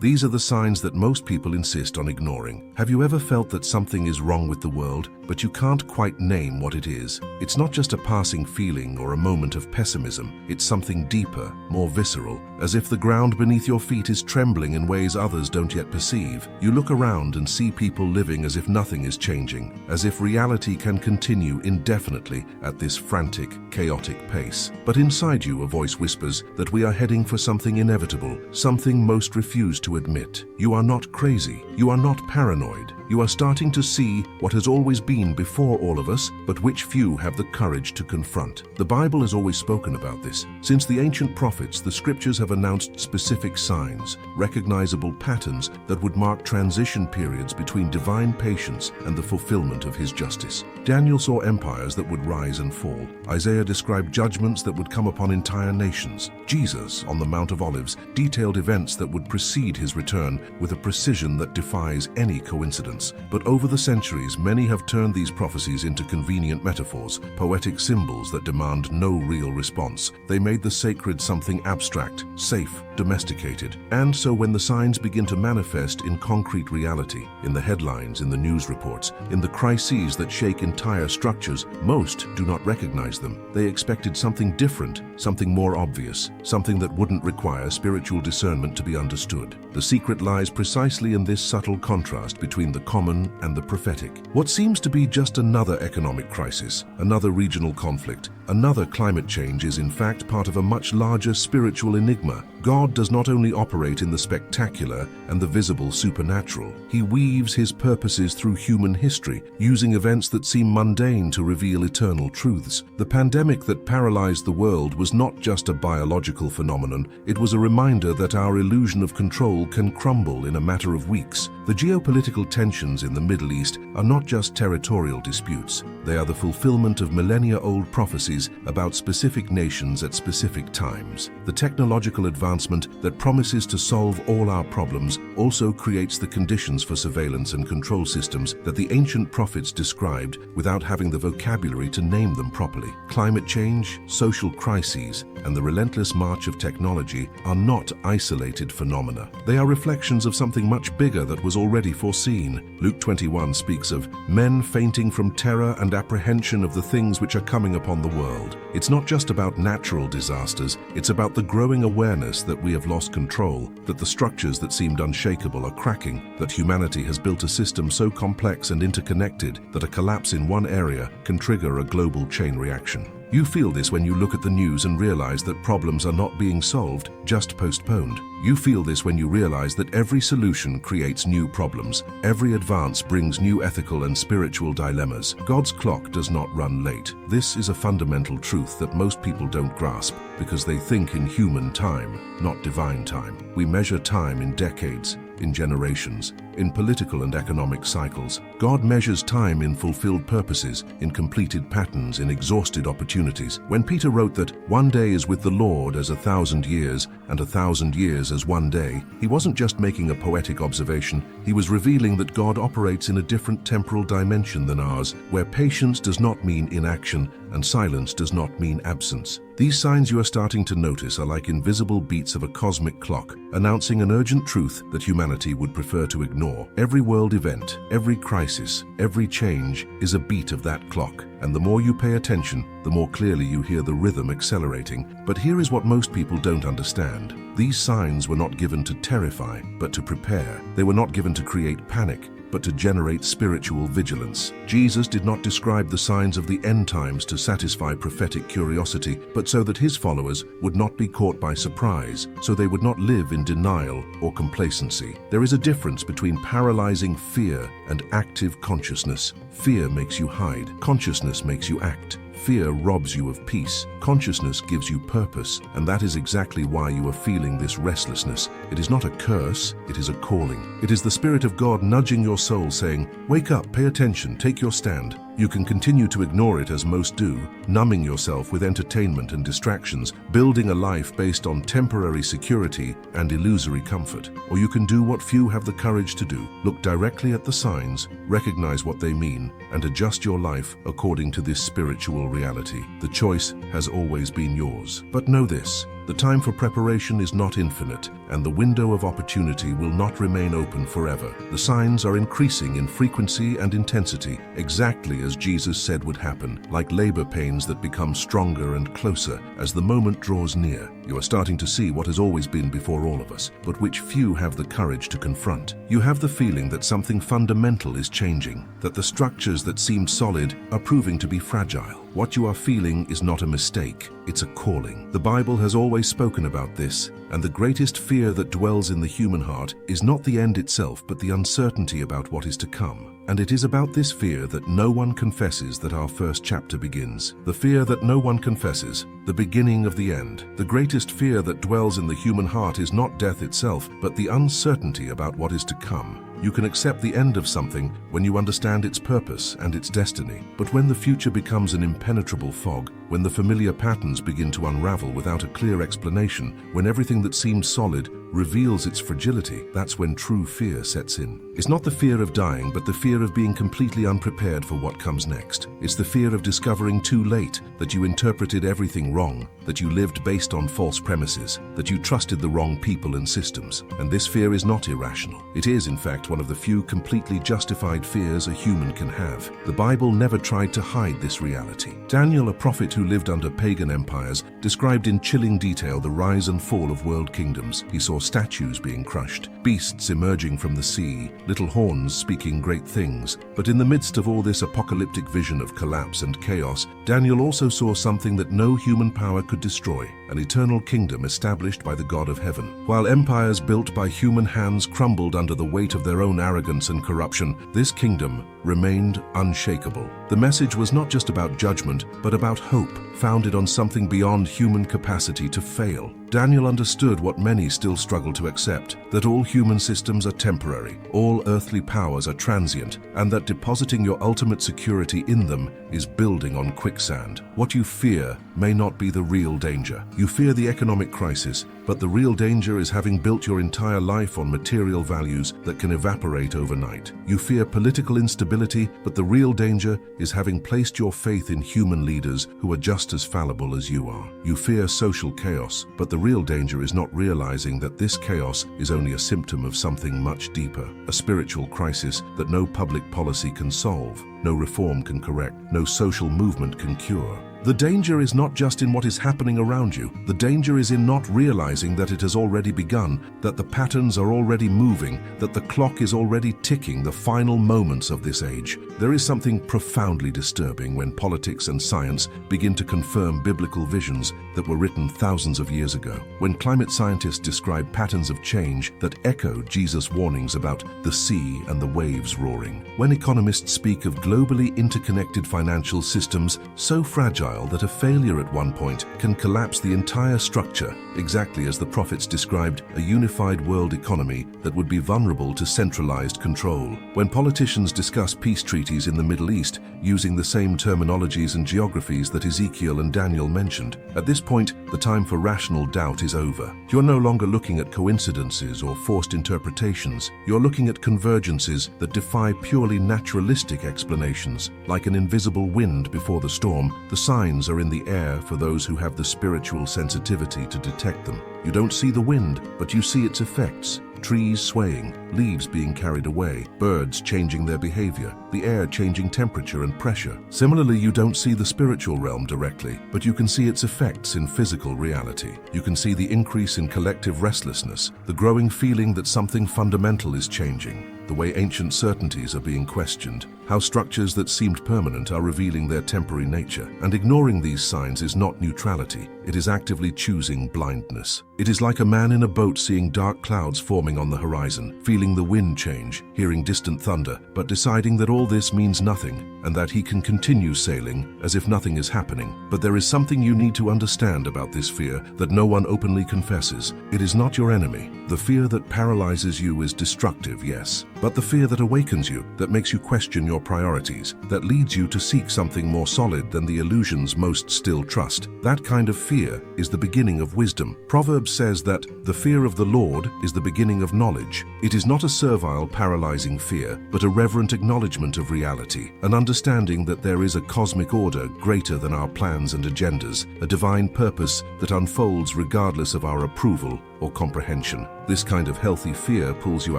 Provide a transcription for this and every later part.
These are the signs that most people insist on ignoring. Have you ever felt that something is wrong with the world, but you can't quite name what it is? It's not just a passing feeling or a moment of pessimism. It's something deeper, more visceral, as if the ground beneath your feet is trembling in ways others don't yet perceive. You look around and see people living as if nothing is changing, as if reality can continue indefinitely at this frantic, chaotic pace. But inside you, a voice whispers that we are heading for something inevitable, something most refuse to admit. You are not crazy. You are not paranoid. You are starting to see what has always been before all of us, but which few have the courage to confront. The Bible has always spoken about this. Since the ancient prophets, the scriptures have announced specific signs, recognizable patterns that would mark transition periods between divine patience and the fulfillment of his justice. Daniel saw empires that would rise and fall. Isaiah described judgments that would come upon entire nations. Jesus, on the Mount of Olives, detailed events that would precede his return with a precision that defies any coincidence. But over the centuries, many have turned these prophecies into convenient metaphors, poetic symbols that demand no real response. They made the sacred something abstract, safe, domesticated. And so when the signs begin to manifest in concrete reality, in the headlines, in the news reports, in the crises that shake entire structures, most do not recognize them. They expected something different, something more obvious, something that wouldn't require spiritual discernment to be understood. The secret lies precisely in this subtle contrast between the common and the prophetic. What seems to be just another economic crisis, another regional conflict, another climate change is in fact part of a much larger spiritual enigma. God does not only operate in the spectacular and the visible supernatural. He weaves his purposes through human history, using events that seem mundane to reveal eternal truths. The pandemic that paralyzed the world was not just a biological phenomenon, it was a reminder that our illusion of control can crumble in a matter of weeks. The geopolitical tensions in the Middle East are not just territorial disputes. They are the fulfillment of millennia-old prophecies about specific nations at specific times. The technological advancement that promises to solve all our problems also creates the conditions for surveillance and control systems that the ancient prophets described without having the vocabulary to name them properly. Climate change, social crises, and the relentless march of technology are not isolated phenomena. They are reflections of something much bigger that was already foreseen. Luke 21 speaks of men fainting from terror and apprehension of the things which are coming upon the world. It's not just about natural disasters, it's about the growing awareness that we have lost control, that the structures that seemed unshakable are cracking, that humanity has built a system so complex and interconnected that a collapse in one area can trigger a global chain reaction. You feel this when you look at the news and realize that problems are not being solved, just postponed. You feel this when you realize that every solution creates new problems. Every advance brings new ethical and spiritual dilemmas. God's clock does not run late. This is a fundamental truth that most people don't grasp because they think in human time, not divine time. We measure time in decades, in generations, in political and economic cycles. God measures time in fulfilled purposes, in completed patterns, in exhausted opportunities. When Peter wrote that one day is with the Lord as 1,000 years, and 1,000 years as one day, he wasn't just making a poetic observation, he was revealing that God operates in a different temporal dimension than ours, where patience does not mean inaction, and silence does not mean absence. These signs you are starting to notice are like invisible beats of a cosmic clock, announcing an urgent truth that humanity would prefer to ignore. Every world event, every crisis, every change is a beat of that clock, and the more you pay attention, the more clearly you hear the rhythm accelerating. But here is what most people don't understand. These signs were not given to terrify, but to prepare. They were not given to create panic, but to generate spiritual vigilance. Jesus did not describe the signs of the end times to satisfy prophetic curiosity, but so that his followers would not be caught by surprise, so they would not live in denial or complacency. There is a difference between paralyzing fear and active consciousness. Fear makes you hide. Consciousness makes you act. Fear robs you of peace. Consciousness gives you purpose, and that is exactly why you are feeling this restlessness. It is not a curse, it is a calling. It is the Spirit of God nudging your soul saying, "Wake up, pay attention, take your stand." You can continue to ignore it as most do, numbing yourself with entertainment and distractions, building a life based on temporary security and illusory comfort. Or you can do what few have the courage to do. Look directly at the signs, recognize what they mean, and adjust your life according to this spiritual reality. The choice has always been yours. But know this, The time for preparation is not infinite, and the window of opportunity will not remain open forever. The signs are increasing in frequency and intensity, exactly as Jesus said would happen, like labor pains that become stronger and closer as the moment draws near. You are starting to see what has always been before all of us, but which few have the courage to confront. You have the feeling that something fundamental is changing, that the structures that seemed solid are proving to be fragile. What you are feeling is not a mistake, it's a calling. The Bible has always spoken about this, and the greatest fear that dwells in the human heart is not the end itself, but the uncertainty about what is to come. And it is about this fear that no one confesses that our first chapter begins. The fear that no one confesses, the beginning of the end. The greatest fear that dwells in the human heart is not death itself, but the uncertainty about what is to come. You can accept the end of something when you understand its purpose and its destiny. But when the future becomes an impenetrable fog, when the familiar patterns begin to unravel without a clear explanation, when everything that seems solid reveals its fragility, that's when true fear sets in. It's not the fear of dying, but the fear of being completely unprepared for what comes next. It's the fear of discovering too late that you interpreted everything wrong, that you lived based on false premises, that you trusted the wrong people and systems. And this fear is not irrational. It is, in fact, one of the few completely justified fears a human can have. The Bible never tried to hide this reality. Daniel, a prophet who lived under pagan empires, described in chilling detail the rise and fall of world kingdoms. He saw statues being crushed, beasts emerging from the sea, little horns speaking great things. But in the midst of all this apocalyptic vision of collapse and chaos, Daniel also saw something that no human power could destroy, an eternal kingdom established by the God of heaven. While empires built by human hands crumbled under the weight of their own arrogance and corruption, this kingdom remained unshakable. The message was not just about judgment, but about hope, founded on something beyond human capacity to fail. Daniel understood what many still struggle to accept, that all human systems are temporary, all earthly powers are transient, and that depositing your ultimate security in them is building on quicksand. What you fear may not be the real danger. You fear the economic crisis, but the real danger is having built your entire life on material values that can evaporate overnight. You fear political instability, but the real danger is having placed your faith in human leaders who are just as fallible as you are. You fear social chaos, but the real danger is not realizing that this chaos is only a symptom of something much deeper, a spiritual crisis that no public policy can solve, no reform can correct, no social movement can cure. The danger is not just in what is happening around you. The danger is in not realizing that it has already begun, that the patterns are already moving, that the clock is already ticking the final moments of this age. There is something profoundly disturbing when politics and science begin to confirm biblical visions that were written thousands of years ago. When climate scientists describe patterns of change that echo Jesus' warnings about the sea and the waves roaring. When economists speak of globally interconnected financial systems so fragile that a failure at one point can collapse the entire structure, exactly as the prophets described a unified world economy that would be vulnerable to centralized control. When politicians discuss peace treaties in the Middle East using the same terminologies and geographies that Ezekiel and Daniel mentioned, at this point, the time for rational doubt is over. You're no longer looking at coincidences or forced interpretations. You're looking at convergences that defy purely naturalistic explanations. Like an invisible wind before the storm, the signs are in the air for those who have the spiritual sensitivity to detect them. You don't see the wind, but you see its effects. Trees swaying, leaves being carried away, birds changing their behavior, the air changing temperature and pressure. Similarly, you don't see the spiritual realm directly, but you can see its effects in physical reality. You can see the increase in collective restlessness, the growing feeling that something fundamental is changing, the way ancient certainties are being questioned, how structures that seemed permanent are revealing their temporary nature. And ignoring these signs is not neutrality, it is actively choosing blindness. It is like a man in a boat seeing dark clouds forming on the horizon, feeling the wind change, hearing distant thunder, but deciding that all this means nothing and that he can continue sailing as if nothing is happening. But there is something you need to understand about this fear that no one openly confesses. It is not your enemy. The fear that paralyzes you is destructive, yes, but the fear that awakens you, that makes you question your your priorities, that leads you to seek something more solid than the illusions most still trust. That kind of fear is the beginning of wisdom. Proverbs says that the fear of the Lord is the beginning of knowledge. It is not a servile, paralyzing fear, but a reverent acknowledgement of reality, an understanding that there is a cosmic order greater than our plans and agendas, a divine purpose that unfolds regardless of our approval or comprehension. This kind of healthy fear pulls you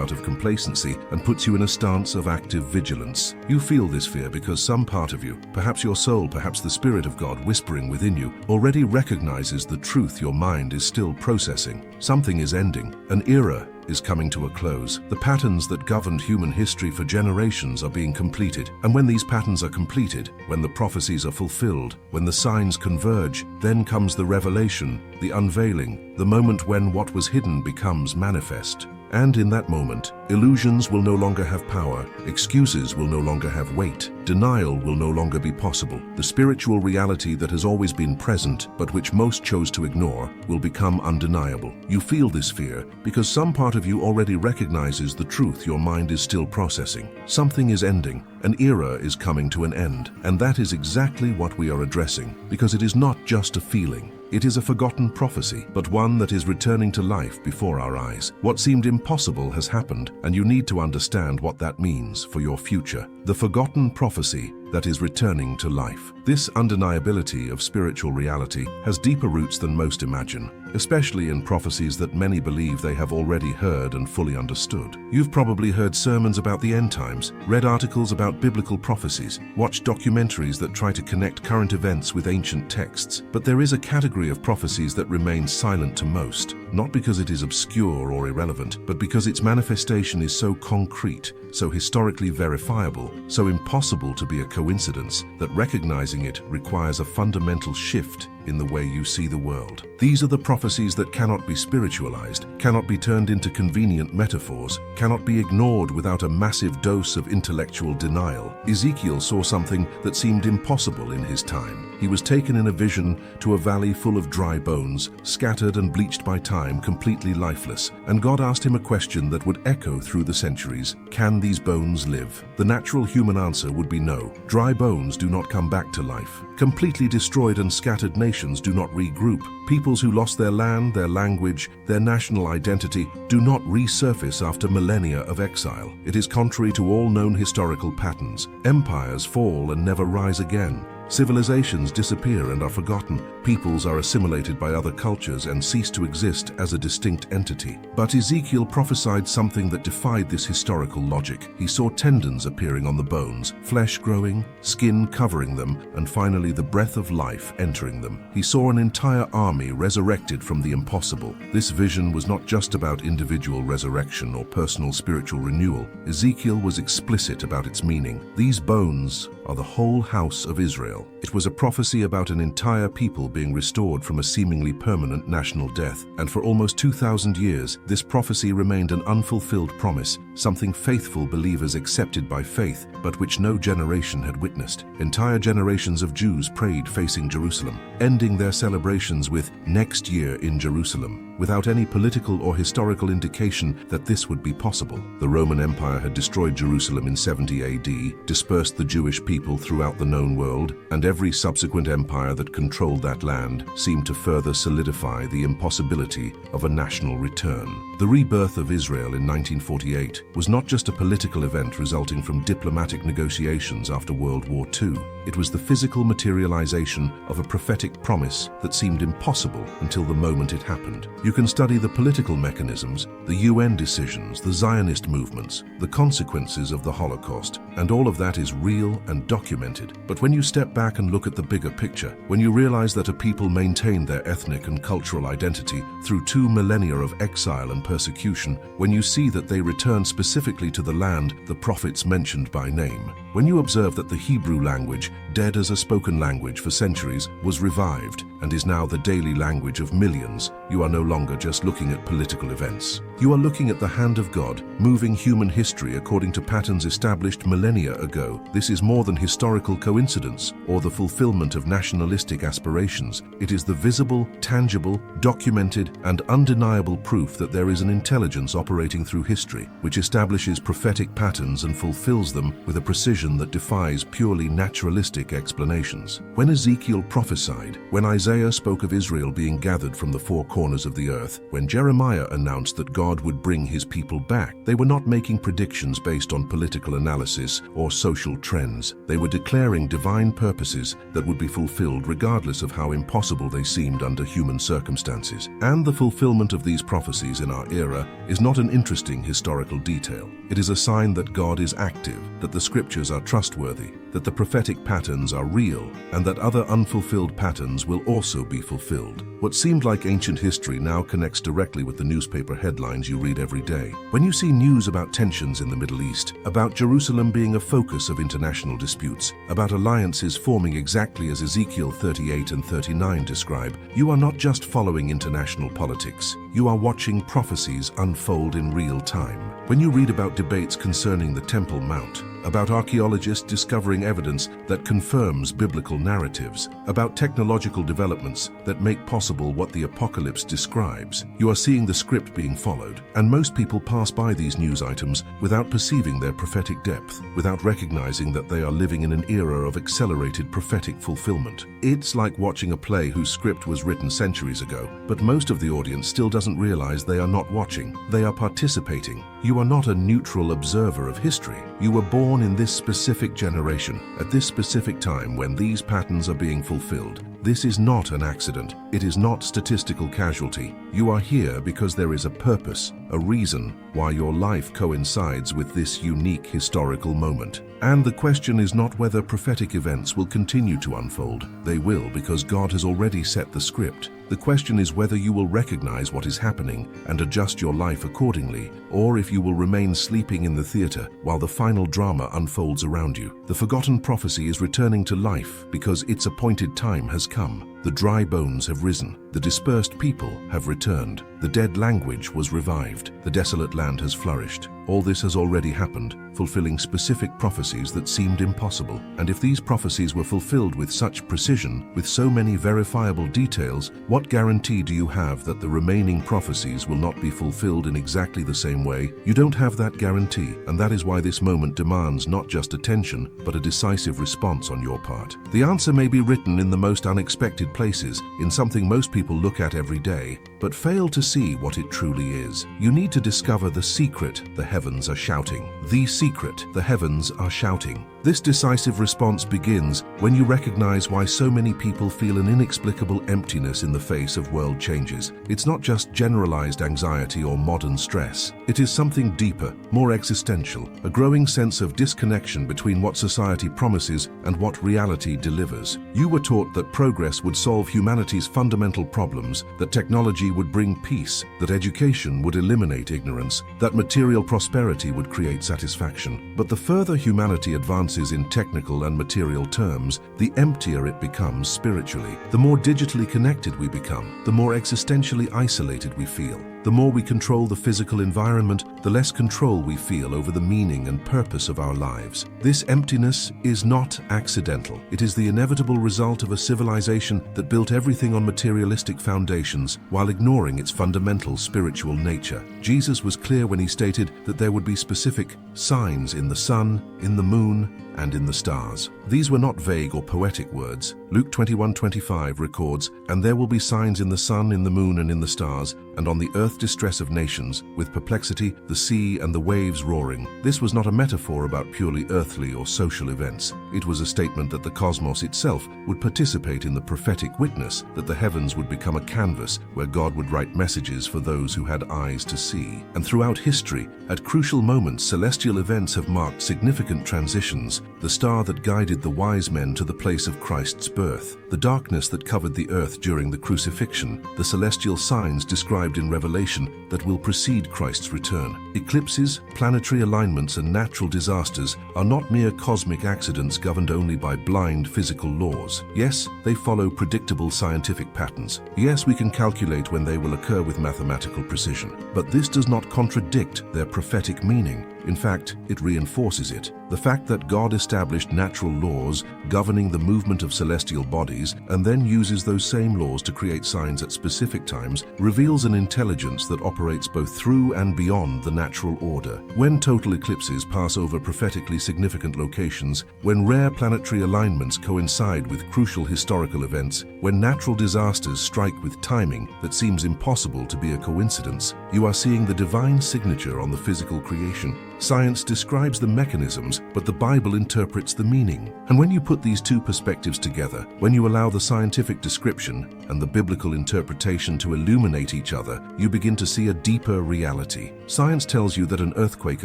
out of complacency and puts you in a stance of active vigilance. You feel this fear because some part of you, perhaps your soul, perhaps the Spirit of God whispering within you, already recognizes the truth your mind is still processing. Something is ending. An era is coming to a close. The patterns that governed human history for generations are being completed. And when these patterns are completed, when the prophecies are fulfilled, when the signs converge, then comes the revelation, the unveiling, the moment when what was hidden becomes manifest. And in that moment, illusions will no longer have power, excuses will no longer have weight, denial will no longer be possible. The spiritual reality that has always been present, but which most chose to ignore, will become undeniable. You feel this fear because some part of you already recognizes the truth your mind is still processing. Something is ending, an era is coming to an end, and that is exactly what we are addressing, because it is not just a feeling. It is a forgotten prophecy, but one that is returning to life before our eyes. What seemed impossible has happened, and you need to understand what that means for your future. The forgotten prophecy that is returning to life. This undeniability of spiritual reality has deeper roots than most imagine, especially in prophecies that many believe they have already heard and fully understood. You've probably heard sermons about the end times, read articles about biblical prophecies, watched documentaries that try to connect current events with ancient texts, but there is a category of prophecies that remains silent to most, not because it is obscure or irrelevant, but because its manifestation is so concrete, so historically verifiable, so impossible to be a coincidence, that recognizing it requires a fundamental shift in the way you see the world. These are the prophecies that cannot be spiritualized, cannot be turned into convenient metaphors, cannot be ignored without a massive dose of intellectual denial. Ezekiel saw something that seemed impossible in his time. He was taken in a vision to a valley full of dry bones, scattered and bleached by time, completely lifeless. And God asked him a question that would echo through the centuries. Can these bones live? The natural human answer would be no. Dry bones do not come back to life. Completely destroyed and scattered nations do not regroup. Peoples who lost their land, their language, their national identity do not resurface after millennia of exile. It is contrary to all known historical patterns. Empires fall and never rise again. Civilizations disappear and are forgotten. Peoples are assimilated by other cultures and cease to exist as a distinct entity. But Ezekiel prophesied something that defied this historical logic. He saw tendons appearing on the bones, flesh growing, skin covering them, and finally the breath of life entering them. He saw an entire army resurrected from the impossible. This vision was not just about individual resurrection or personal spiritual renewal. Ezekiel was explicit about its meaning. These bones are the whole house of Israel. It was a prophecy about an entire people being restored from a seemingly permanent national death. And for almost 2,000 years, this prophecy remained an unfulfilled promise, something faithful believers accepted by faith, but which no generation had witnessed. Entire generations of Jews prayed facing Jerusalem, ending their celebrations with "next year in Jerusalem," without any political or historical indication that this would be possible. The Roman Empire had destroyed Jerusalem in 70 AD, dispersed the Jewish people throughout the known world, and every subsequent empire that controlled that land seemed to further solidify the impossibility of a national return. The rebirth of Israel in 1948 was not just a political event resulting from diplomatic negotiations after World War II. It was the physical materialization of a prophetic promise that seemed impossible until the moment it happened. You can study the political mechanisms, the UN decisions, the Zionist movements, the consequences of the Holocaust, and all of that is real and documented. But when you step back and look at the bigger picture, when you realize that a people maintained their ethnic and cultural identity through 2 millennia of exile and persecution, when you see that they returned specifically to the land the prophets mentioned by name, when you observe that the Hebrew language, dead as a spoken language for centuries, was revived, and is now the daily language of millions, you are no longer just looking at political events. You are looking at the hand of God, moving human history according to patterns established millennia ago. This is more than historical coincidence or the fulfillment of nationalistic aspirations. It is the visible, tangible, documented, and undeniable proof that there is an intelligence operating through history, which establishes prophetic patterns and fulfills them with a precision that defies purely naturalistic explanations. When Ezekiel prophesied, when Isaiah spoke of Israel being gathered from the four corners of the earth, when Jeremiah announced that God would bring his people back, they were not making predictions based on political analysis or social trends. They were declaring divine purposes that would be fulfilled regardless of how impossible they seemed under human circumstances. And the fulfillment of these prophecies in our era is not an interesting historical detail. It is a sign that God is active, that the scriptures are trustworthy, that the prophetic patterns are real, and that other unfulfilled patterns will also be fulfilled. What seemed like ancient history now connects directly with the newspaper headlines you read every day. When you see news about tensions in the Middle East, about Jerusalem being a focus of international disputes, about alliances forming exactly as Ezekiel 38 and 39 describe, you are not just following international politics. You are watching prophecies unfold in real time. When you read about debates concerning the Temple Mount, about archaeologists discovering evidence that confirms biblical narratives, about technological developments that make possible what the apocalypse describes, you are seeing the script being followed. And most people pass by these news items without perceiving their prophetic depth, without recognizing that they are living in an era of accelerated prophetic fulfillment. It's like watching a play whose script was written centuries ago, but most of the audience still doesn't realize they are not watching. They are participating. You are not a neutral observer of history. You were born in this specific generation, at this specific time when these patterns are being fulfilled. This is not an accident. It is not statistical casualty. You are here because there is a purpose, a reason why your life coincides with this unique historical moment. And the question is not whether prophetic events will continue to unfold. They will, because God has already set the script. The question is whether you will recognize what is happening and adjust your life accordingly, or if you will remain sleeping in the theater while the final drama unfolds around you. The forgotten prophecy is returning to life because its appointed time has come. The dry bones have risen. The dispersed people have returned. The dead language was revived. The desolate land has flourished. All this has already happened, fulfilling specific prophecies that seemed impossible. And if these prophecies were fulfilled with such precision, with so many verifiable details, what guarantee do you have that the remaining prophecies will not be fulfilled in exactly the same way? You don't have that guarantee, and that is why this moment demands not just attention, but a decisive response on your part. The answer may be written in the most unexpected places, in something most people look at every day, but fail to see what it truly is. You need to discover the secret the heavens are shouting. The secret the heavens are shouting. This decisive response begins when you recognize why so many people feel an inexplicable emptiness in the face of world changes. It's not just generalized anxiety or modern stress. It is something deeper, more existential, a growing sense of disconnection between what society promises and what reality delivers. You were taught that progress would solve humanity's fundamental problems, that technology would bring peace, that education would eliminate ignorance, that material prosperity would create satisfaction. But the further humanity advances in technical and material terms, the emptier it becomes spiritually. The more digitally connected we become, the more existentially isolated we feel. The more we control the physical environment, the less control we feel over the meaning and purpose of our lives. This emptiness is not accidental. It is the inevitable result of a civilization that built everything on materialistic foundations while ignoring its fundamental spiritual nature. Jesus was clear when he stated that there would be specific signs in the sun, in the moon, and in the stars. These were not vague or poetic words. Luke 21:25 records, "And there will be signs in the sun, in the moon, and in the stars, and on the earth distress of nations, with perplexity, the sea and the waves roaring." This was not a metaphor about purely earthly or social events. It was a statement that the cosmos itself would participate in the prophetic witness, that the heavens would become a canvas where God would write messages for those who had eyes to see. And throughout history, at crucial moments, celestial events have marked significant transitions. The star that guided the wise men to the place of Christ's birth birth, the darkness that covered the earth during the crucifixion, the celestial signs described in Revelation that will precede Christ's return. Eclipses, planetary alignments, and natural disasters are not mere cosmic accidents governed only by blind physical laws. Yes, they follow predictable scientific patterns. Yes, we can calculate when they will occur with mathematical precision. But this does not contradict their prophetic meaning. In fact, it reinforces it. The fact that God established natural laws governing the movement of celestial bodies and then uses those same laws to create signs at specific times reveals an intelligence that operates both through and beyond the natural order. When total eclipses pass over prophetically significant locations, when rare planetary alignments coincide with crucial historical events, when natural disasters strike with timing that seems impossible to be a coincidence, you are seeing the divine signature on the physical creation. Science describes the mechanisms, but the Bible interprets the meaning. And when you put these two perspectives together, when you allow the scientific description and the biblical interpretation to illuminate each other, you begin to see a deeper reality. Science tells you that an earthquake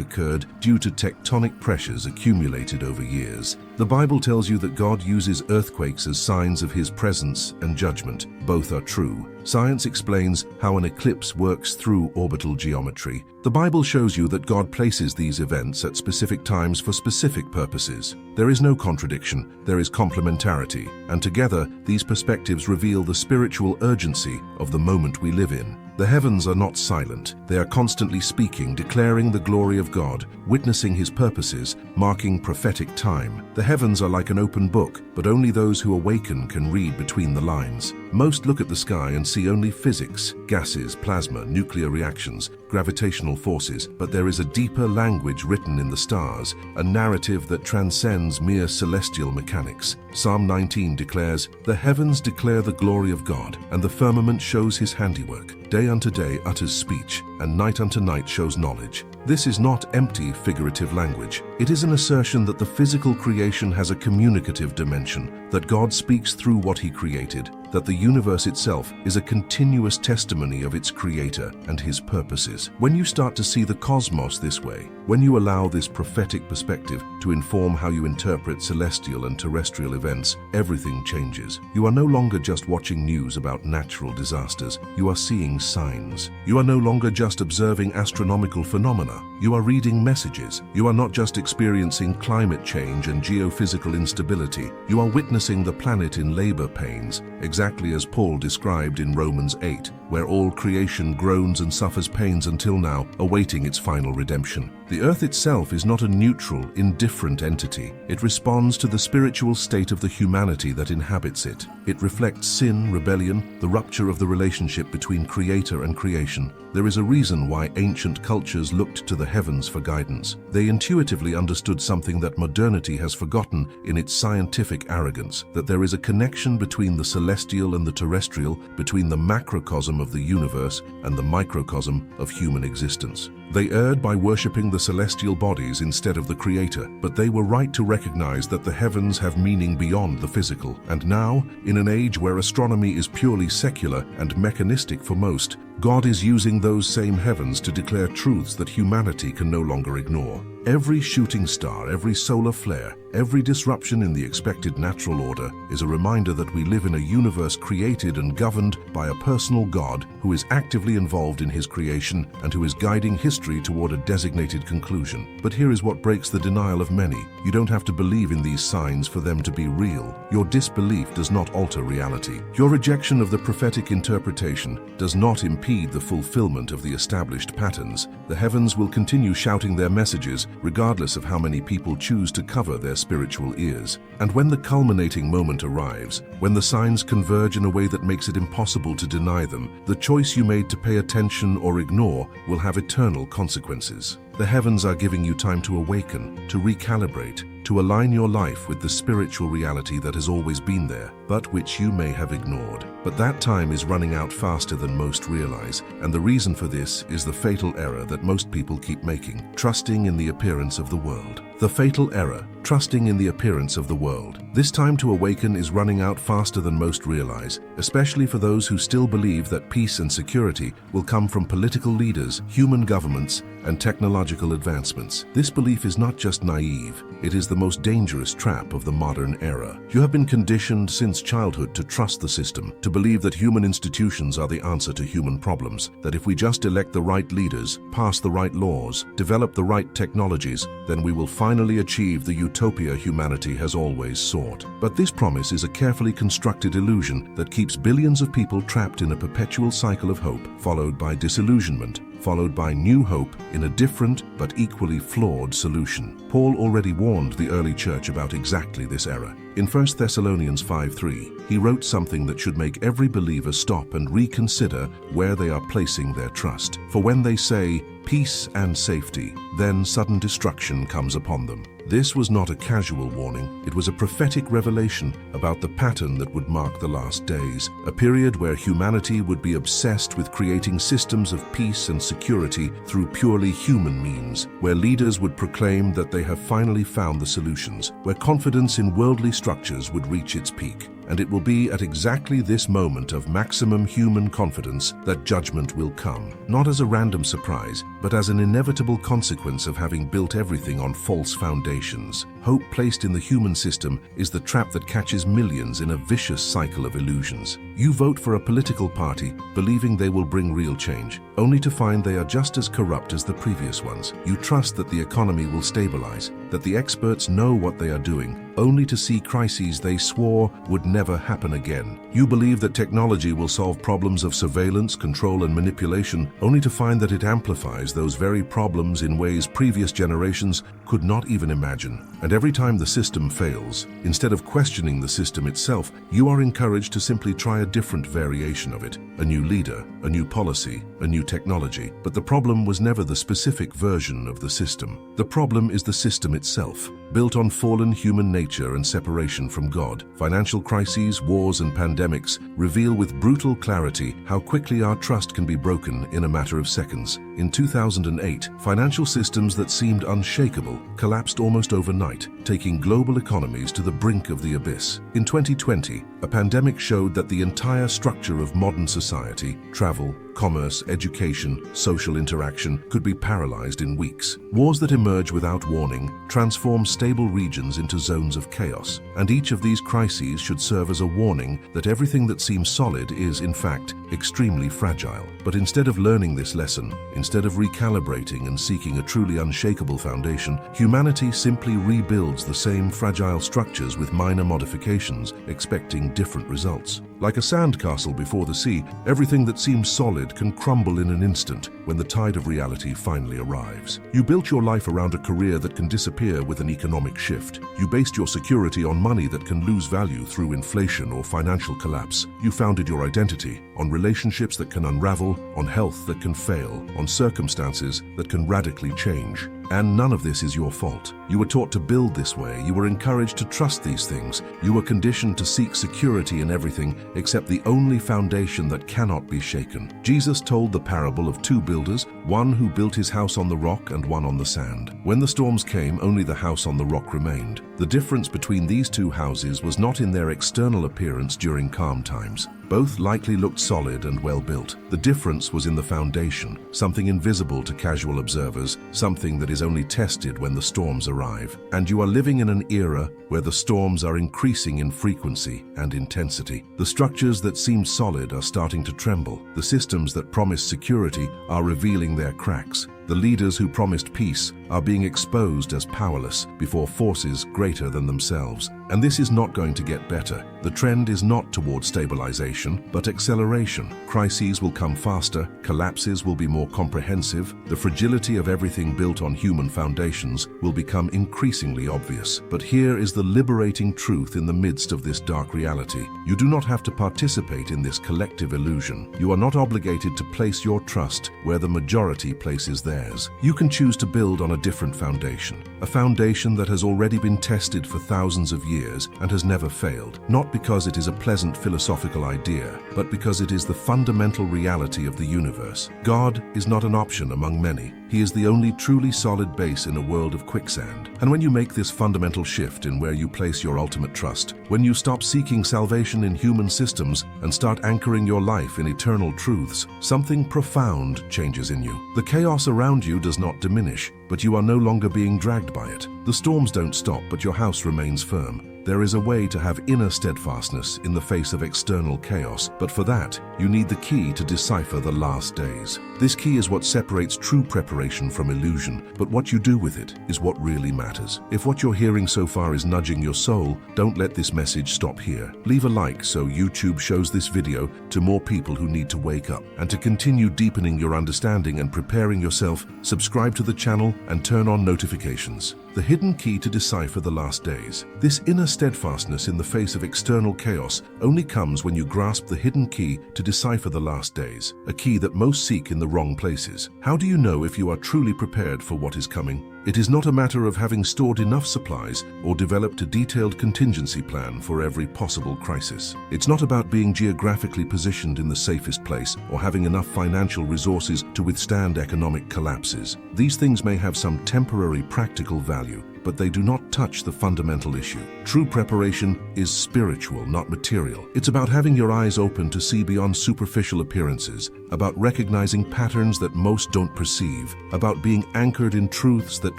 occurred due to tectonic pressures accumulated over years. The Bible tells you that God uses earthquakes as signs of His presence and judgment. Both are true. Science explains how an eclipse works through orbital geometry. The Bible shows you that God places these events at specific times for specific purposes. There is no contradiction, there is complementarity, and together these perspectives reveal the spiritual urgency of the moment we live in. The heavens are not silent. They are constantly speaking, declaring the glory of God, witnessing His purposes, marking prophetic time. The heavens are like an open book, but only those who awaken can read between the lines. Most look at the sky and see only physics, gases, plasma, nuclear reactions, gravitational forces, but there is a deeper language written in the stars, a narrative that transcends mere celestial mechanics. Psalm 19 declares, "The heavens declare the glory of God, and the firmament shows His handiwork. Day unto day utters speech, and night unto night shows knowledge." This is not empty figurative language. It is an assertion that the physical creation has a communicative dimension, that God speaks through what He created, that the universe itself is a continuous testimony of its creator and His purposes. When you start to see the cosmos this way, when you allow this prophetic perspective to inform how you interpret celestial and terrestrial events, everything changes. You are no longer just watching news about natural disasters. You are seeing signs. You are no longer just observing astronomical phenomena. You are reading messages. You are not just experiencing climate change and geophysical instability. You are witnessing the planet in labor pains, exactly as Paul described in Romans 8, where all creation groans and suffers pains until now, awaiting its final redemption. The earth itself is not a neutral, indifferent entity. It responds to the spiritual state of the humanity that inhabits it. It reflects sin, rebellion, the rupture of the relationship between creator and creation. There is a reason why ancient cultures looked to the heavens for guidance. They intuitively understood something that modernity has forgotten in its scientific arrogance, that there is a connection between the celestial and the terrestrial, between the macrocosm of the universe and the microcosm of human existence. They erred by worshipping the celestial bodies instead of the Creator, but they were right to recognize that the heavens have meaning beyond the physical. And now, in an age where astronomy is purely secular and mechanistic for most, God is using those same heavens to declare truths that humanity can no longer ignore. Every shooting star, every solar flare, every disruption in the expected natural order is a reminder that we live in a universe created and governed by a personal God who is actively involved in His creation and who is guiding history toward a designated conclusion. But here is what breaks the denial of many. You don't have to believe in these signs for them to be real. Your disbelief does not alter reality. Your rejection of the prophetic interpretation does not impede the fulfillment of the established patterns. The heavens will continue shouting their messages regardless of how many people choose to cover their spiritual ears. And when the culminating moment arrives, when the signs converge in a way that makes it impossible to deny them, the choice you made to pay attention or ignore will have eternal consequences. The heavens are giving you time to awaken, to recalibrate, to align your life with the spiritual reality that has always been there, but which you may have ignored. But that time is running out faster than most realize, and the reason for this is the fatal error that most people keep making, trusting in the appearance of the world. The fatal error, trusting in the appearance of the world. This time to awaken is running out faster than most realize, especially for those who still believe that peace and security will come from political leaders, human governments, and technological technological advancements. This belief is not just naive, it is the most dangerous trap of the modern era. You have been conditioned since childhood to trust the system, to believe that human institutions are the answer to human problems, that if we just elect the right leaders, pass the right laws, develop the right technologies, then we will finally achieve the utopia humanity has always sought. But this promise is a carefully constructed illusion that keeps billions of people trapped in a perpetual cycle of hope, followed by disillusionment, followed by new hope in a different but equally flawed solution. Paul already warned the early church about exactly this error. In 1 Thessalonians 5:3, he wrote something that should make every believer stop and reconsider where they are placing their trust. For when they say, peace and safety, then sudden destruction comes upon them. This was not a casual warning, it was a prophetic revelation about the pattern that would mark the last days, a period where humanity would be obsessed with creating systems of peace and security through purely human means, where leaders would proclaim that they have finally found the solutions, where confidence in worldly structures would reach its peak. And it will be at exactly this moment of maximum human confidence that judgment will come, not as a random surprise, but as an inevitable consequence of having built everything on false foundations. Hope placed in the human system is the trap that catches millions in a vicious cycle of illusions. You vote for a political party, believing they will bring real change, only to find they are just as corrupt as the previous ones. You trust that the economy will stabilize, that the experts know what they are doing, only to see crises they swore would never happen again. You believe that technology will solve problems of surveillance, control, and manipulation, only to find that it amplifies those very problems in ways previous generations could not even imagine. And every time the system fails, instead of questioning the system itself, you are encouraged to simply try a different variation of it. A new leader, a new policy, a new technology. But the problem was never the specific version of the system. The problem is the system itself, built on fallen human nature and separation from God. Financial crises, wars, and pandemics reveal with brutal clarity how quickly our trust can be broken in a matter of seconds. In 2008, financial systems that seemed unshakable collapsed almost overnight, taking global economies to the brink of the abyss. In 2020, a pandemic showed that the entire structure of modern society, travel, commerce, education, social interaction, could be paralyzed in weeks. Wars that emerge without warning transform stable regions into zones of chaos, and each of these crises should serve as a warning that everything that seems solid is, in fact, extremely fragile. But instead of learning this lesson, instead of recalibrating and seeking a truly unshakable foundation, humanity simply rebuilds the same fragile structures with minor modifications, expecting different results. Like a sandcastle before the sea, everything that seems solid can crumble in an instant when the tide of reality finally arrives. You built your life around a career that can disappear with an economic shift. You based your security on money that can lose value through inflation or financial collapse. You founded your identity on relationships that can unravel, on health that can fail, on circumstances that can radically change. And none of this is your fault. You were taught to build this way. You were encouraged to trust these things. You were conditioned to seek security in everything except the only foundation that cannot be shaken. Jesus told the parable of two builders, one who built his house on the rock and one on the sand. When the storms came, only the house on the rock remained. The difference between these two houses was not in their external appearance during calm times. Both likely looked solid and well built. The difference was in the foundation, something invisible to casual observers, something that is only tested when the storms arrive. And you are living in an era where the storms are increasing in frequency and intensity. The structures that seemed solid are starting to tremble. The systems that promised security are revealing their cracks. The leaders who promised peace are being exposed as powerless before forces greater than themselves. And this is not going to get better. The trend is not toward stabilization, but acceleration. Crises will come faster, collapses will be more comprehensive, the fragility of everything built on human foundations will become increasingly obvious. But here is the liberating truth in the midst of this dark reality. You do not have to participate in this collective illusion. You are not obligated to place your trust where the majority places theirs. You can choose to build on a different foundation, a foundation that has already been tested for thousands of years and has never failed, not because it is a pleasant philosophical idea, but because it is the fundamental reality of the universe. God is not an option among many. He is the only truly solid base in a world of quicksand. And when you make this fundamental shift in where you place your ultimate trust, when you stop seeking salvation in human systems and start anchoring your life in eternal truths, something profound changes in you. The chaos around around you does not diminish, but you are no longer being dragged by it. The storms don't stop, but your house remains firm. There is a way to have inner steadfastness in the face of external chaos, but for that, you need the key to decipher the last days. This key is what separates true preparation from illusion, but what you do with it is what really matters. If what you're hearing so far is nudging your soul, don't let this message stop here. Leave a like so YouTube shows this video to more people who need to wake up. And to continue deepening your understanding and preparing yourself, subscribe to the channel and turn on notifications. The hidden key to decipher the last days. This inner steadfastness in the face of external chaos only comes when you grasp the hidden key to decipher the last days, a key that most seek in the wrong places. How do you know if you are truly prepared for what is coming? It is not a matter of having stored enough supplies or developed a detailed contingency plan for every possible crisis. It's not about being geographically positioned in the safest place or having enough financial resources to withstand economic collapses. These things may have some temporary practical value, but they do not touch the fundamental issue. True preparation is spiritual, not material. It's about having your eyes open to see beyond superficial appearances, about recognizing patterns that most don't perceive, about being anchored in truths that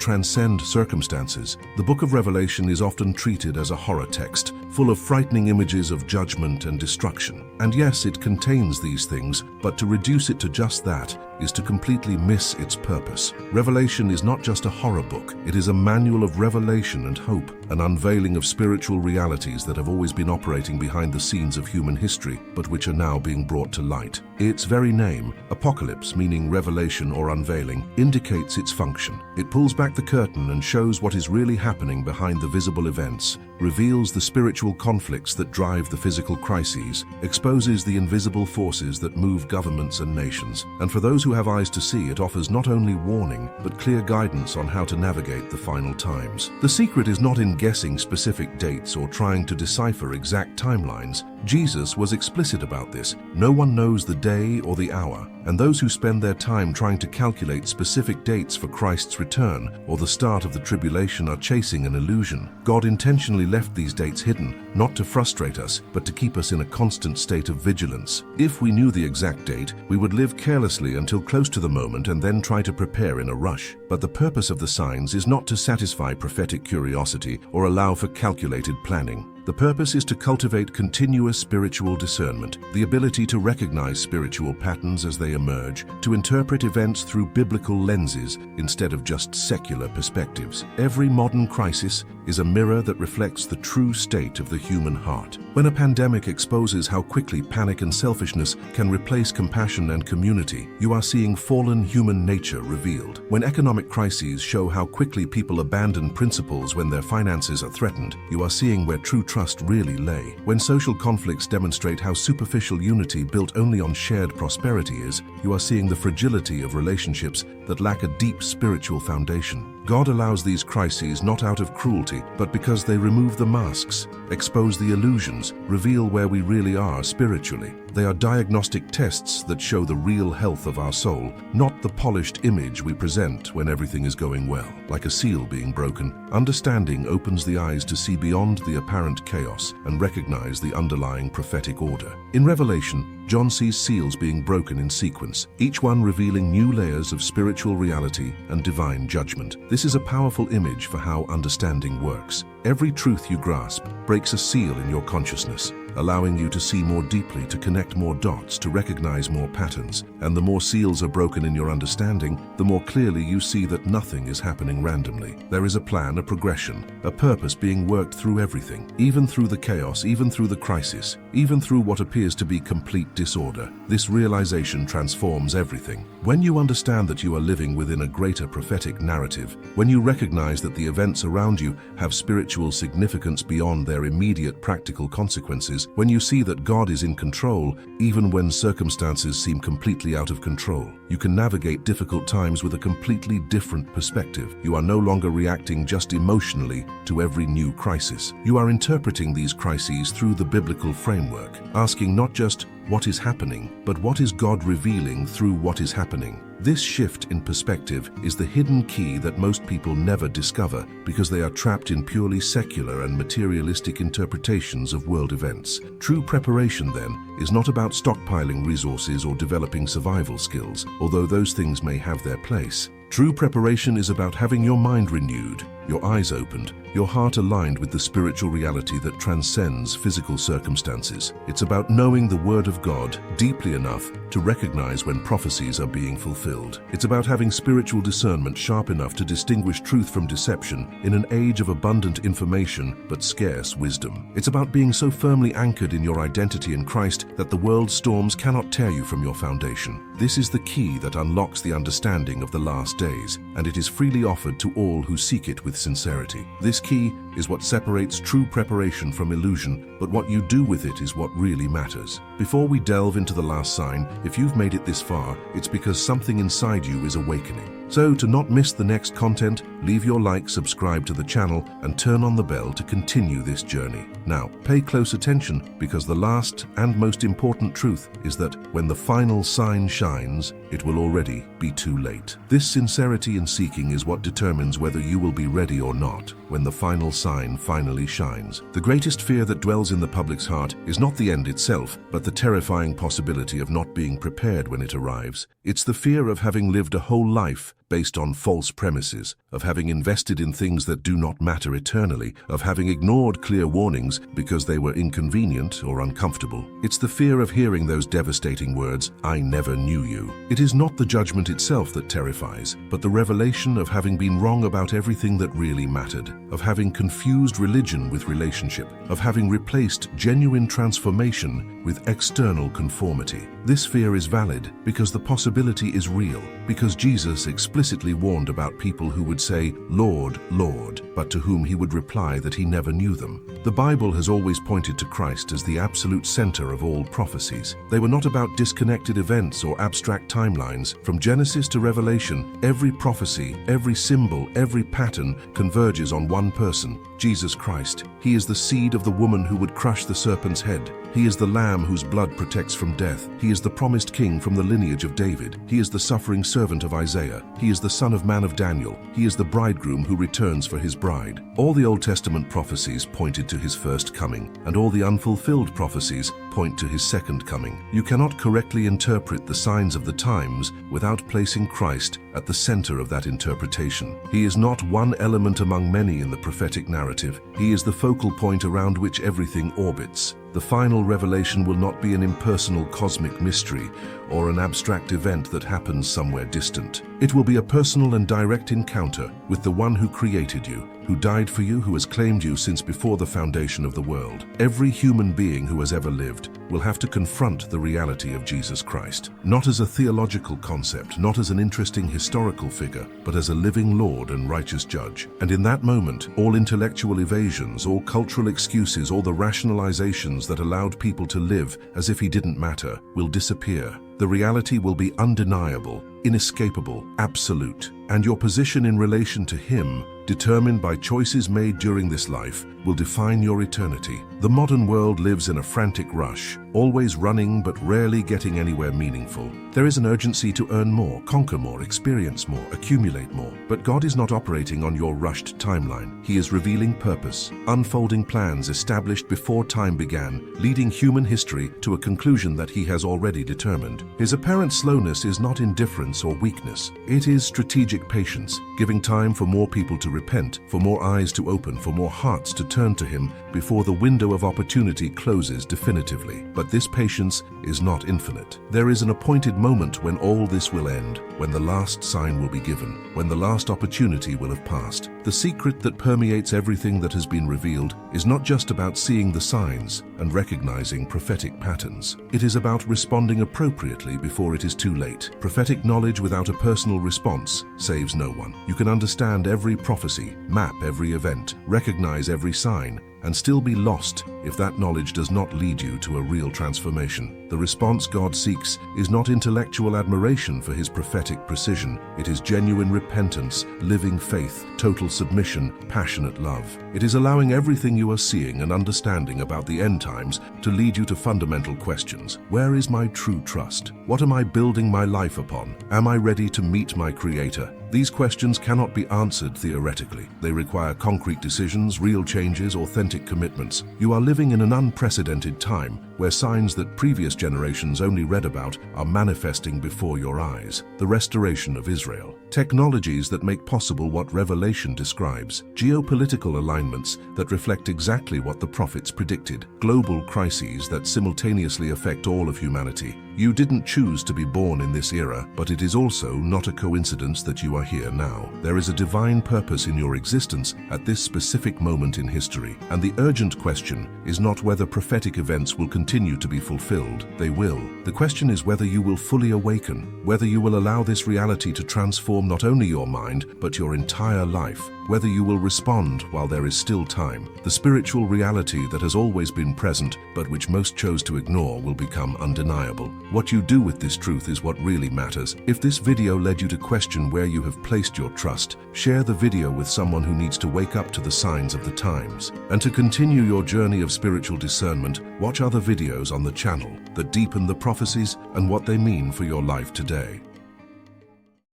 transcend circumstances. The book of Revelation is often treated as a horror text, full of frightening images of judgment and destruction. And yes, it contains these things, but to reduce it to just that is to completely miss its purpose. Revelation is not just a horror book, it is a manual of revelation and hope, an unveiling of spiritual realities that have always been operating behind the scenes of human history, but which are now being brought to light. Its very name, apocalypse, meaning revelation or unveiling, indicates its function. It pulls back the curtain and shows what is really happening behind the visible events, reveals the spiritual conflicts that drive the physical crises, exposes the invisible forces that move governments and nations. And for those who have eyes to see, it offers not only warning, but clear guidance on how to navigate the final times. The secret is not in guessing specific dates or trying to decipher exact timelines. Jesus was explicit about this. No one knows the day or the hour, and those who spend their time trying to calculate specific dates for Christ's return or the start of the tribulation are chasing an illusion. God intentionally left these dates hidden, not to frustrate us, but to keep us in a constant state of vigilance. If we knew the exact date, we would live carelessly until close to the moment and then try to prepare in a rush. But the purpose of the signs is not to satisfy prophetic curiosity or allow for calculated planning. The purpose is to cultivate continuous spiritual discernment, the ability to recognize spiritual patterns as they emerge, to interpret events through biblical lenses instead of just secular perspectives. Every modern crisis is a mirror that reflects the true state of the human heart. When a pandemic exposes how quickly panic and selfishness can replace compassion and community, you are seeing fallen human nature revealed. When economic crises show how quickly people abandon principles when their finances are threatened, you are seeing where true trust really lay. When social conflicts demonstrate how superficial unity built only on shared prosperity is, you are seeing the fragility of relationships that lack a deep spiritual foundation. God allows these crises not out of cruelty, but because they remove the masks, expose the illusions, reveal where we really are spiritually. They are diagnostic tests that show the real health of our soul, not the polished image we present when everything is going well. Like a seal being broken, understanding opens the eyes to see beyond the apparent chaos and recognize the underlying prophetic order. In Revelation, John sees seals being broken in sequence, each one revealing new layers of spiritual reality and divine judgment. This is a powerful image for how understanding works. Every truth you grasp breaks a seal in your consciousness, allowing you to see more deeply, to connect more dots, to recognize more patterns. And the more seals are broken in your understanding, the more clearly you see that nothing is happening randomly. There is a plan, a progression, a purpose being worked through everything, even through the chaos, even through the crisis, even through what appears to be complete disorder. This realization transforms everything. When you understand that you are living within a greater prophetic narrative, when you recognize that the events around you have spiritual significance beyond their immediate practical consequences, when you see that God is in control, even when circumstances seem completely out of control, you can navigate difficult times with a completely different perspective. You are no longer reacting just emotionally to every new crisis. You are interpreting these crises through the biblical framework, asking not just, what is happening, but what is God revealing through what is happening. This shift in perspective is the hidden key that most people never discover because they are trapped in purely secular and materialistic interpretations of world events. True preparation, then, is not about stockpiling resources or developing survival skills, although those things may have their place. True preparation is about having your mind renewed, your eyes opened, your heart aligned with the spiritual reality that transcends physical circumstances. It's about knowing the Word of God deeply enough to recognize when prophecies are being fulfilled. It's about having spiritual discernment sharp enough to distinguish truth from deception in an age of abundant information but scarce wisdom. It's about being so firmly anchored in your identity in Christ that the world's storms cannot tear you from your foundation. This is the key that unlocks the understanding of the last days, and it is freely offered to all who seek it with sincerity. This key is what separates true preparation from illusion, but what you do with it is what really matters. Before we delve into the last sign, if you've made it this far, it's because something inside you is awakening. So, to not miss the next content, leave your like, subscribe to the channel, and turn on the bell to continue this journey. Now, pay close attention, because the last and most important truth is that when the final sign shines, it will already be too late. This sincerity in seeking is what determines whether you will be ready or not when the final sign finally shines. The greatest fear that dwells in the public's heart is not the end itself, but the terrifying possibility of not being prepared when it arrives. It's the fear of having lived a whole life based on false premises, of having invested in things that do not matter eternally, of having ignored clear warnings because they were inconvenient or uncomfortable. It's the fear of hearing those devastating words, "I never knew you." It is not the judgment itself that terrifies, but the revelation of having been wrong about everything that really mattered, of having confused religion with relationship, of having replaced genuine transformation with external conformity. This fear is valid because the possibility is real, because Jesus explicitly warned about people who would say, "Lord, Lord," but to whom he would reply that he never knew them. The Bible has always pointed to Christ as the absolute center of all prophecies. They were not about disconnected events or abstract timelines. From Genesis to Revelation, every prophecy, every symbol, every pattern converges on one person, Jesus Christ. He is the seed of the woman who would crush the serpent's head. He is the Lamb whose blood protects from death. He is the promised King from the lineage of David. He is the suffering servant of Isaiah. He is the Son of Man of Daniel. He is the bridegroom who returns for his bride. All the Old Testament prophecies pointed to his first coming, and all the unfulfilled prophecies point to his second coming. You cannot correctly interpret the signs of the times without placing Christ at the center of that interpretation. He is not one element among many in the prophetic narrative. He is the focal point around which everything orbits. The final revelation will not be an impersonal cosmic mystery or an abstract event that happens somewhere distant. It will be a personal and direct encounter with the one who created you, who died for you, who has claimed you since before the foundation of the world. Every human being who has ever lived will have to confront the reality of Jesus Christ, not as a theological concept, not as an interesting historical figure, but as a living Lord and righteous judge. And in that moment, all intellectual evasions, all cultural excuses, all the rationalizations that allowed people to live as if he didn't matter will disappear. The reality will be undeniable, inescapable, absolute, and your position in relation to him, determined by choices made during this life, will define your eternity. The modern world lives in a frantic rush, always running but rarely getting anywhere meaningful. There is an urgency to earn more, conquer more, experience more, accumulate more. But God is not operating on your rushed timeline. He is revealing purpose, unfolding plans established before time began, leading human history to a conclusion that he has already determined. His apparent slowness is not indifference or weakness. It is strategic patience, giving time for more people to repent, for more eyes to open, for more hearts to turn to him before the window of opportunity closes definitively. But this patience is not infinite. There is an appointed moment when all this will end, when the last sign will be given, when the last opportunity will have passed. The secret that permeates everything that has been revealed is not just about seeing the signs and recognizing prophetic patterns. It is about responding appropriately before it is too late. Prophetic knowledge without a personal response saves no one. You can understand every prophecy, map every event, recognize every sign, and still be lost if that knowledge does not lead you to a real transformation. The response God seeks is not intellectual admiration for his prophetic precision. It is genuine repentance, living faith, total submission, passionate love. It is allowing everything you are seeing and understanding about the end times to lead you to fundamental questions. Where is my true trust? What am I building my life upon? Am I ready to meet my Creator? These questions cannot be answered theoretically. They require concrete decisions, real changes, authentic commitments. You are living in an unprecedented time where signs that previous generations only read about are manifesting before your eyes. The restoration of Israel. Technologies that make possible what Revelation describes. Geopolitical alignments that reflect exactly what the prophets predicted. Global crises that simultaneously affect all of humanity. You didn't choose to be born in this era, but it is also not a coincidence that you are here now. There is a divine purpose in your existence at this specific moment in history, and the urgent question is not whether prophetic events will continue to be fulfilled. They will. The question is whether you will fully awaken, whether you will allow this reality to transform not only your mind, but your entire life, whether you will respond while there is still time. The spiritual reality that has always been present, but which most chose to ignore, will become undeniable. What you do with this truth is what really matters. If this video led you to question where you have placed your trust, share the video with someone who needs to wake up to the signs of the times. And to continue your journey of spiritual discernment, watch other videos on the channel that deepen the prophecies and what they mean for your life today.